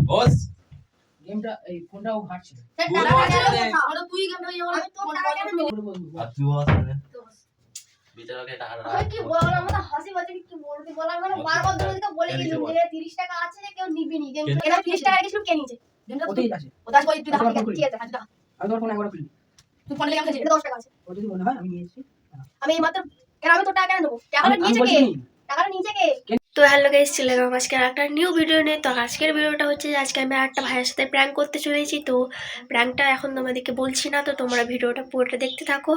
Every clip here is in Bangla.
বস গেমটা এই ফোনটাও ঘাটছিল। তুই গেমটা আর তুই বস বিচারকে টাকাটা কি বলার মতো হাসি পাচ্ছে কি বলতে বলার মানে বারবার ধরে তো বলে গেলাম যে 30 টাকা আছে যে কেউ নিবি নি গেম এটা 30 টাকা কিছু কে নিছে গেমটা ওতেই আছে। ওটা কই তুই দেখা ঠিক আছে হাজদা আমি তোমার ফোন একবার খুলি। তুই ফোন গেম খেলছিস এটা 10 টাকা আছে ও যদি মনে হয় আমি নিয়ে এসেছি। আমি এই মাত্র কেন আমি তো টাকা কেন দেবো টাকাটা নিয়েছে কে টাকাটা নিয়েছে কে তো হ্যালো গাইস, চলে গেলাম আজকে একটা নিউ ভিডিও নিয়ে। তো আজকের ভিডিওটা হচ্ছে যে আজকে আমি একটা ভাইয়ের সাথে প্র্যাঙ্ক করতে চলেছি। তো প্র্যাঙ্কটা এখন তোমাদেরকে বলছি না, তো তোমরা ভিডিওটা পুরোটা দেখতে থাকো।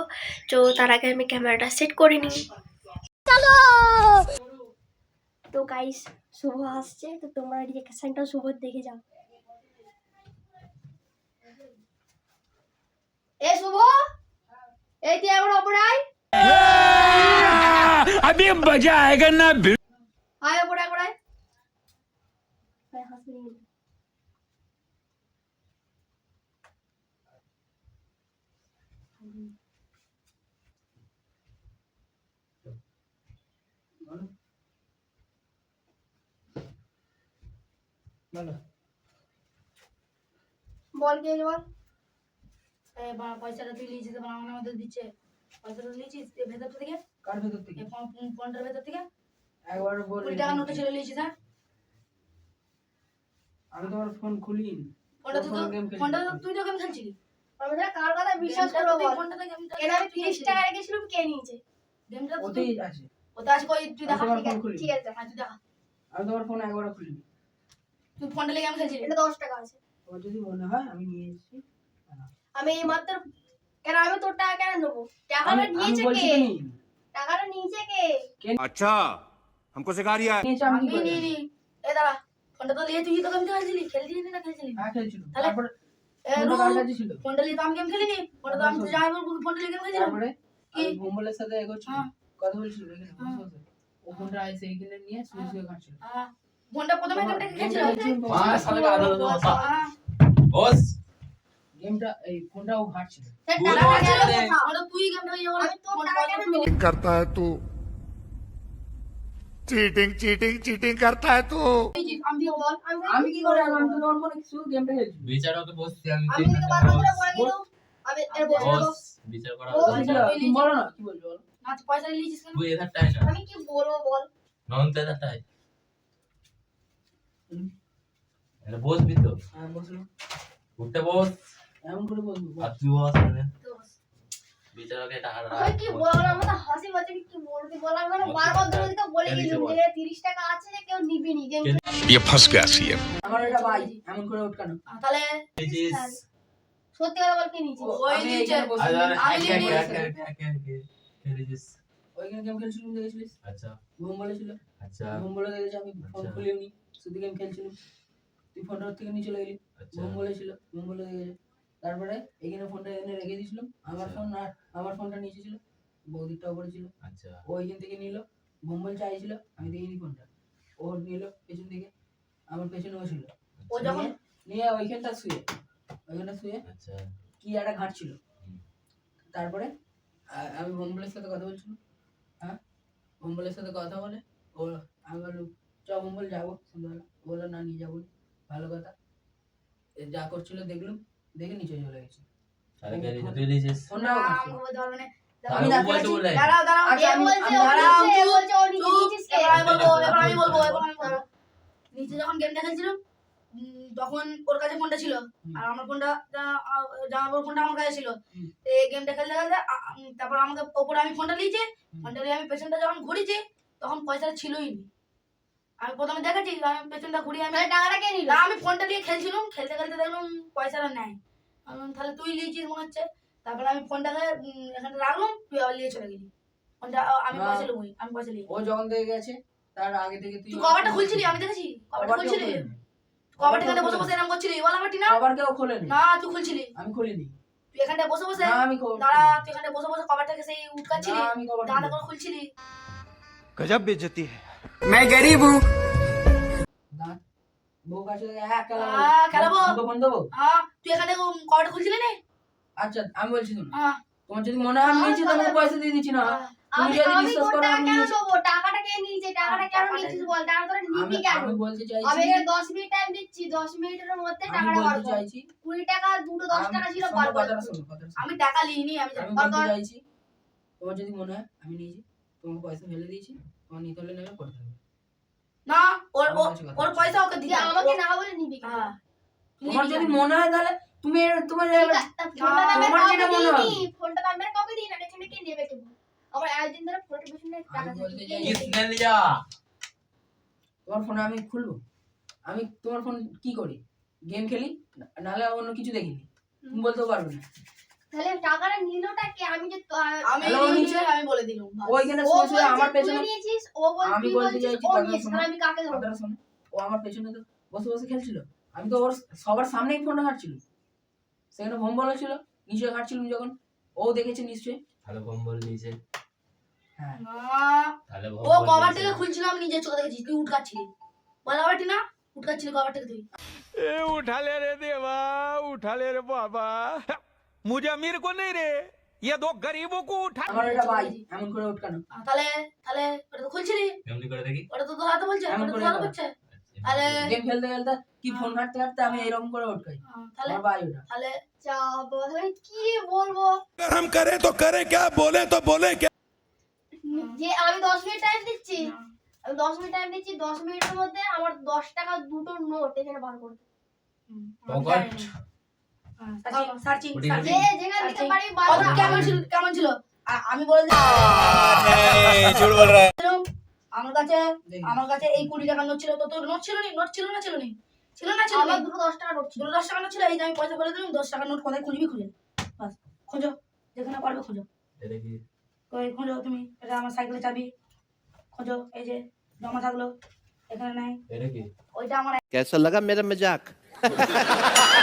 তো তার আগে আমি ক্যামেরাটা সেট করে নিই। তো গাইস শুভ আসছে, তো তোমরা রিঅ্যাকশনটা শুভ দেখে যাও। এ শুভ এই তুই এখন অপরাই अभी मजा आएगा ना। আয় অপরাই অপরাই ভাই হাসি নিয়ে বলো বল কে বল এ বা পয়সাটা তুই লিয়েছিস তো আমার মধ্যে দিচ্ছে পয়সাটা লিয়েছিস এ ভেতর থেকে কার ভেতর থেকে? এ ফোনটার ভেতর থেকে একবার বল। 20 টাকা নোটে ছিল লিয়েছিস হ্যাঁ আমি তোমার ফোন খুলি। ফোনটা তুই তো গেম খেলছিলি আমি তো কার কথা বিশ্বাস করব বল ফোনটা থেকে গেমটা এটা আমি 30 টাকা রেখেছিলাম কে নিয়েছে গেমটা ওতেই আছে। ওটা আছে কই তুই দেখা আমি তোমার ফোন খুলি। ঠিক আছে হ্যাঁ তুই দেখা আমি তোমার ফোন একবার খুলি। তুই ফোনটা লিয়ে গেম খেলছিলি এটা 10 টাকা আছে ও যদি মনে হয় আমি নিয়ে এসেছি। আমি এই মাত্র কেন আমি তোর টাকা কেন নেবো টাকাটা আমি নিয়েছে বলছি কে তো নিই। টাকাটা নিয়েছে কে अच्छा हमको सिखा रिया है। নিয়েছে আমি কি আমি করে? নি এ দাঁড়া ফোনটা তো লিয়ে তুই তো গেম খেলছিলি খেলছিলি না খেলছিলি হ্যাঁ খেলছিল। তাহলে- তারপর এ ফোনটা কার কাছে ছিল? ফোনটা লিয়ে তো আমি গেম খেলিনি ফোনটা তো আমি তো যাই বলবো ফোনটা লিয়ে গেম খেলছিলাম তারপরে কি? আমি ভোম্বলের সাথে এগোচ্ছিল। হ্যাঁ। কথা বলছিল এখানে বসে হ্যাঁ। বসে। ও ফোনটা এসে এখানে নিয়ে শুয়ে শুয়ে ঘাটছিল। ফোনটা প্রথমে গেমটা খেলছিল বস গেমটা এই ফোনটাও ঘাটছিল। টাকাটা কেন কোথাও? ওটা তুই গেমটা আমি তোর টাকা কেন নেবো करता है तू चीटिंग चीटिंग चीटिंग करता है तू। আমি বল আমি কি করে জানলাম? আমি তো তোমার ফোনে শুধু গেমটা খেলছি। বিচারকে বসছি আমি আমি তোকে বারবার ধরে বলে দিলাম আমি এর বসে বস বিচার করা বস, হবে। তুমি বলো না কি বলছো বলো। আচ্ছা পয়সা লিয়েছিস কেন তুই এধারটাই না আমি কি বলবো বল নন তো এধারটাই এটা বস তো হ্যাঁ বসলো। উঠতে বস এমন করে বলবো। আর তুই বস বিচারকে টাকাটা আমি কি বলার মতো হাসি পাচ্ছে কি বলতে বলার মানে বারবার ধরে তো বলে গেলাম যে 30 টাকা আছে যে কেউ নিবি নি গেম ये फंस गया सीएम। আমার এটা ভাই এমন করে উঠকানো। তাহলে সত্যি কথা বল কে নিয়েছে ওই আমি নিচে এখানে বসে- ওইখানে গেম খেলছিলাম দেখেছিলিস? আচ্ছা ঘুম বলেছিল। আচ্ছা ঘুম বলে দেখেছি আমি ফোন আচ্ছা। খুলিওনি শুধু গেম খেলছিলাম। তুই ফোনটা ওর থেকে নিয়ে চলে গেলি। আচ্ছা ঘুম বলেছিল। ঘুম বলে দেখেছে। তারপরে এখানে ফোনটা এনে রেখে দিয়েছিলাম। আমার আচ্ছা। ফোন আর আমার ফোনটা নিচে ছিল। বৌদিরটা উপরে ছিল। আচ্ছা ও ওইখান থেকে নিল। ঘুম বল চাইছিল। আমি দেখিনি ফোনটা। ও নিল পেছন থেকে। আমার পেছনে ও ছিল। ও যখন নিয়ে ওইখানটা শুয়ে আচ্ছা কি একটা ঘাটছিল। তারপরে আমি ভোম্বলের সাথে কথা বলছিলাম। হ্যাঁ ভোম্বলের সাথে কথা বলে ও আমি বললাম চ ভোম্বল যাবো সন্ধ্যাবেলা। ও বললো না নিয়ে যাবো না। ভালো কথা এ যা করছিল দেখলুম দেখে নিচে চলে গেছে। তাহলে কে লিখে তুই লিখেছিস ফোনটাও ঘাটছিল। আমাকে বলতে পারবে না আমি তাহলে ও ডাক্তার বলতে আছি। বলে দাঁড়াও দাঁড়াও আচ্ছা, এ আমি- বলছে আমি ও দাঁড়াও, নিয়েছে, এ বলছে ও নিচে নিয়েছিস কে এবার আমি বলবো নিচে যখন গেমটা খেলছিলাম তখন ওর কাছে ফোনটা ছিল আর আমার ফোনটা জামার ফোনটা আমার কাছে ছিল হুম। তো এই গেমটা খেলতে খেলতে তারপর আমাকে ওপরে আমি ফোনটা নিয়েছি ফোনটা নিয়ে আমি পেছনটা যখন ঘুরেছি তখন পয়সাটা ছিলই নি আমি প্রথমে দেখেছি আমি পেছনটা ঘুরিয়ে আমি তাহলে টাকাটা কে নিল না আমি ফোনটা নিয়ে খেলছিলাম খেলতে খেলতে দেখলাম পয়সাটা নেয় আমি বললাম, তাহলে তুই নিয়েছিস মনে হচ্ছে তারপরে আমি ফোনটাকে এখানে রাখলাম তুই আবার নিয়ে চলে গেলি ফোনটা আমি না। পয়সা নেবই আমি পয়সা নিই ও যখন থেকে গেছে তার আগে থেকে তুই কভারটা খুলছিলি আমি দেখেছি কভারটা খুলছিলি কভারটা এখানে বসে বসে এরকম করছিলি বল আমারটি না আবার কেউ খোলেনি। না তুই খুলছিলি আমি খুলিনি। তুই এখানটা বসে বসে না আমি দাঁড়া তুই এখানে বসে বসে কভারটাকে সেই উটকাচ্ছিলি না আমি কভার দাঁড়া করে খুলছিলি गजब बेइज्जती है। मैं गरीब हूँ। দাঁত বউ কাছে খেলা খেলাবো। ফোন দেবো। তুই এখানে কভারটা খুলছিলি না আচ্ছা আমি বলছি শুনুন হ্যাঁ তোমার যদি মনে হয় আমি নিয়েছি তোমাকে পয়সা দিয়ে দিচ্ছি না তুমি যদি আমি বিশ্বাস তোর করো টাকা আমি কেন নিয়েছি। দেবো? টাকাটা কে নিয়েছে? টাকাটা কেন নিয়েছিস বল? টাকা তোরা নিবি কেন? আমি বলতে আমি চাইছি এখানে 10 মিনিট টাইম দিচ্ছি, 10 মিনিটের মধ্যে আমি টাকাটা বার বলতে কর। চাইছি 20 টাকা, দুটো 10 টাকা ছিল, বার করে কথাটা দে। শোনো কথাটা শোনো। আমি টাকা লিইনি, আমি আমি জানি। বলতে চাইছি তোমার যদি মনে হয় আমি নিয়েছি তোমাকে পয়সা ফেলে দিয়েছি তোমার নিতে হলে নেবে করতে হবে না, ওর আমার কাছে কথা ওর আছে। পয়সা ওকে যে দিতে হবে। আমাকে না বলে নিবি কেন? হ্যাঁ, তোমার যদি মনে হয় তাহলে তুমি তোমার ঠিক আছে, তা ফোনটা তো আমি তোমার কাউকে যেটা মনে হয়। দিইনি, ফোনটা তো আমি আর কাউকে দিই না, এখানে কে নেবে কে বল? আমার একদিন ধরে ফোনটার পেছনে টাকা আমি বলতে থাকে, কে চাই- নেবে? किसने लिया তোমার ফোনে আমি খুলবো আমি তোমার ফোন কি করি গেম খেলি নাহলে অন্য কিছু দেখিনি তুমি বলতেও পারবে না তাহলে টাকাটা নিলোটা কে? আমি যে আমি হ্যালো, লিইনি, নিচে? আমি বলে দিলাম। ওইখানে ও শুয়ে শুয়ে বলছে আমার তুই পেছনে নিয়েছিস, ও বলছে আমি তুই বলতে বলছিস চাইছি ও কথাটা নিয়েছে, শোনো। তাহলে আমি কাকে ধরবো? কথাটা শোনো ও আমার পেছনে তো বসে বসে খেলছিল আমি তো ওর সবার সামনেই ফোনটা ঘাটছিল সেখানে হোম বলা ছিল নিশ্চয়ই ঘাটছিলাম যখন ও দেখেছে নিশ্চয়ই তাহলে বোম বল দিয়েছে হ্যাঁ না, তাহলে বোম ও বল কভার দিয়েছে। থেকে খুলছিল, আমি নিজের চোখে দেখেছি। তুই উঠকাচ্ছিলি, বল কভারটি না, উঠকাচ্ছিলি কভার থেকে তুই। ए उठा ले रे देवा, उठा ले रे बाबा। मुझे अमीर को नहीं रे, ये दो गरीबों को उठा। আমার এটা ভাই এমন করে উঠকানো তাহলে তাহলে ওটা তো খুলছিলি, এমনি করে দেখি ওটা তো ধরাতে বলছে, এমন ওটা তো করে ধরাতে দাও। বলছে। আরে গেম খেলতে খেলতে কি ফোন ঘাটতে ঘাটতে আমি এরকম করে উঠকাই তাহলে আমার ভাই ওটা তাহলে যা বল, আমি কি বলবো? अगर हम करें तो करें क्या, बोले तो बोले क्या। যে আমি 10 মিনিট টাইম দিচ্ছি, আমি 10 মিনিট টাইম দিচ্ছি, 10 মিনিটের মধ্যে আমার 10 টাকা দুটো নোট এখানে বার করে দে। পকেট সার্চিং উঠে সার্চিং যে যেখান থেকে পারি বার কত কর। কেমন ছিল, কেমন ছিল? আমি বলে झूठ बोल रहा है। দিলাম, আমার দেখি। কাছে এই 20 টাকা নোট ছিল। তো তোর নোট ছিল নি? নোট ছিল না, ছিল নি? ছিল না, ছিল আমার না? দুটো 10 টাকা নোট ছিল। দুটো 10 টাকা নোট ছিল। এই যে আমি পয়সা বলে দিলাম, 10 টাকা নোট কোথায় খুঁজবি খুঁজে বাস, খোঁজো যেখানে পারবে খোঁজো। এটা কি কই খোঁজো তুমি, এটা আমার সাইকেলের চাবি, খোঁজো। এই যে জমা থাকলো এখানে নাই, এটা কি ওইটা আমার कैसा लगा मेरा मजाक।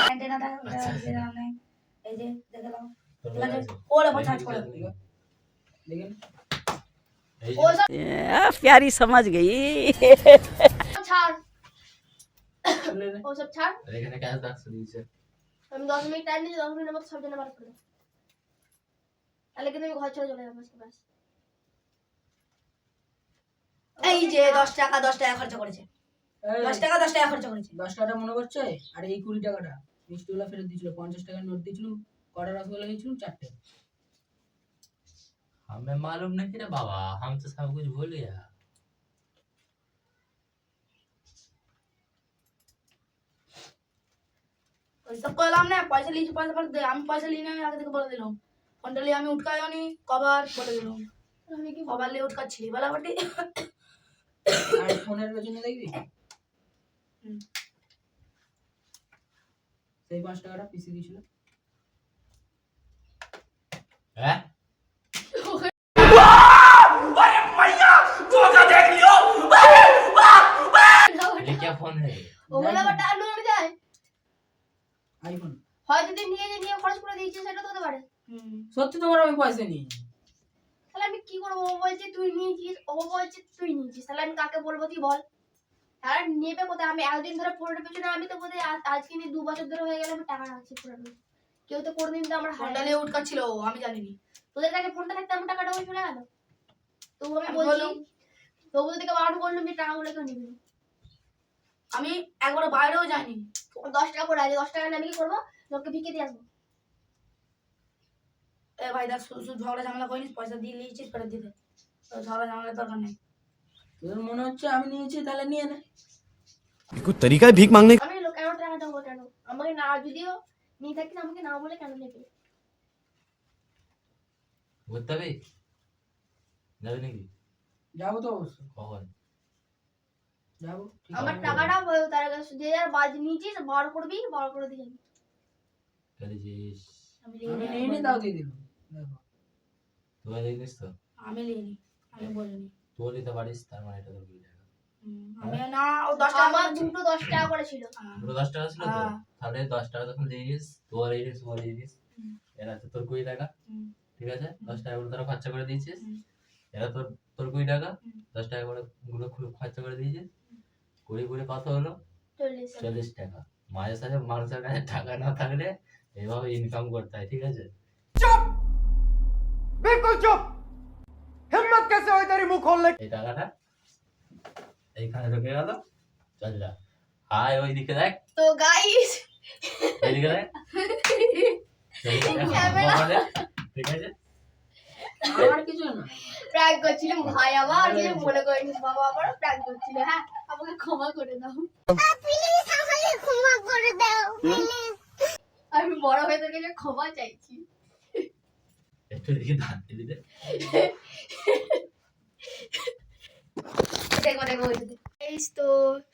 অ্যান্টেনাটা, ওটা এখানে নাই। এই যে দেখে নাও, তোর ঠিক আছে? আছে? ওর উপর চার্জ করো। দেখেন এই ও যে সব प्यारी समझ गई। ছাড়, খুলে নে। ও সব ছাড়। আর এখানে ক্যাশ বাক্স দিয়েছে আমি 10 মিনিট টাইম দিচ্ছি, 10 মিনিটের মধ্যে সব জন্য বার করে দে। তাহলে কিন্তু আমি ঘর ছেড়ে চলে যাবো আজকে, ব্যাস। এই যে 10 টাকা খরচা করেছে, এই, 10 টাকা খরচা করেছে। 10 টাকাটা মনে করছে আর এই 20 টাকাটা মিষ্টিগুলো ফেরত দিয়েছিল 50 টাকার নোট দিয়েছিল কটা রসগোল্লা দিয়েছিল 4টে हमें मालूम नहीं रे बाबा हम तो सब कुछ भूल गया ওইসব করলাম না, পয়সা লিখে পয়সা ফেরত দে। আমি পয়সা লিয়ে আমি আগে থেকে বলে দিলাম, ফোনটা লিয়ে আমি উঠকাইও নি, কভার বলে দিলাম, আমি কি কভার লিয়ে উঠকাচ্ছিলি বলাবাটি। আর ফোনের পেছনে দেখবি হুম। সেই 5 টাকাটা পিসি দিয়েছিল हैं ये क्या फोन है ওগুলো আবার টাকা নিয়ে যায়? আইফোন হয়তো তুই নিয়ে খরচ করে দিয়েছিস, সেটা তো হতে পারে। সত্যি তোমার আমি পয়সা নিই তাহলে আমি কি করবো? ও বলছে তুই নিয়েছিস, ও বলছে তুই নিয়েছিস, তাহলে আমি কাকে বলবো তুই বল? আর নেবে কোথায়? আমি একদিন ধরে ফোনের পেছনে, আমি তো বোধহয় আজকে নিয়ে 2 বছর ধরে হয়ে গেল আমি টাকা রাখছি ফোনের। কেউ তো কোনোদিন তো আমার ফোনটা হারাই। লিয়ে উঠকাচ্ছিল ও, আমি জানিনি। তোদের কাছে ফোনটা থাকতে আমার টাকাটা ওই চলে গেল। তবু আমি আমি বলছি, বললাম। তবু তোকে বারণ করলাম যে টাকাগুলো কেউ নিবি না। আমি একবার বাইরেও যাইনি। 10 টাকা করে আছে, 10 টাকা নিয়ে আমি কি করবো? লোককে ভিকে দিয়ে আসবো। এ ভাই দেখ, শুধু শুধু ঝগড়া ঝামেলা করিস, পয়সা দিয়ে নিয়েছিস ফেরত দিতে। তো ঝগড়া ঝামেলার দরকার নেই। তোদের মনে হচ্ছে আমি নিয়েছি তাহলে নিয়ে নে कोई तरीका है भीख मांगने আমি লোক কেন টাকা দেবো? কেন আমাকে না, যদিও নিয়ে থাকিস আমাকে না বলে কেন নেবে? বুঝতে হবে যাবে নাকি যাবো তো অবশ্য কখন যাবো ঠিক আমার আছে। টাকাটা তার কাছে যে যার বাজ নিয়েছিস বার করবি, বার করে দিয়ে যাবি। করেছিস আমি আমি লিয়ে নিয়ে নি তাও দিয়ে দিলাম দেখো তুই দেখিস তো আমি লিয়ে আমি বলিনি। তুই নিতে পারিস তার মানে এটা তোর ভুল জায়গা আমি না, ও 10 টাকা আমার আমার দুটো 10 টাকা করে ছিল। পুরো 10 টাকা ছিল তো হ্যাঁ। তাহলে 10 টাকা তখন দিয়েছিস তোর দিস হুম। এরা তো তোর 20 টাকা হুম। ঠিক আছে 10 টাকা করে তোরা খরচা করে দিয়েছিস হুম। এরা তোর তোর 20 টাকা হুম। 10 টাকা করে গুলো খরচা করে দিয়েছিস 20 কত হলো 40 টাকা। 40 টাকা মাঝে সাথে মানুষের কাছে টাকা না থাকলে এইভাবে ইনকাম করতে হয় ঠিক আছে बिल्कुल चुप। हिम्मत कैसे हुई तेरी मुंह खोलने এই টাকাটা এইখানে ঢুকে গেল, চল যা। আয় ওইদিকে দেখ, তো গাইস ওইদিকে দেখ, ঠিক আছে। আমার কিছু না। প্র্যাঙ্ক করছিলাম ভাই আমার, কিছু মনে করিনি, বাবা আমার প্র্যাঙ্ক করছিল। হ্যাঁ, আমাকে ক্ষমা করে দাও প্লিজ, আমাকে ক্ষমা করে দাও প্লিজ। আমি বড় হয়ে তোর কাছে ক্ষমা চাইছি। একটু দেখি দাঁত দিবি দে। দেখো দেখো ওই যে। গাইস তো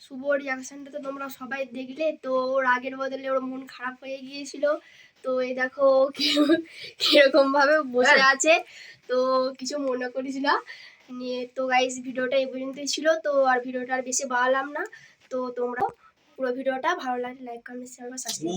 শুভর রিয়াকশনটা তো তোমরা সবাই দেখলে। তো ওর আগের বদলে ওর মন খারাপ হয়ে গিয়েছিল। তো এই দেখো কিরকম ভাবে বসে আছে, তো কিছু মনে করিস না নিয়ে। তো গাইস ভিডিওটা এই পর্যন্তই ছিল, তো আর ভিডিওটা আর বেশি বাড়ালাম না। তো তোমরা পুরো ভিডিওটা ভালো লাগলে লাইক কমেন্ট শেয়ার সাবস্ক্রাইব।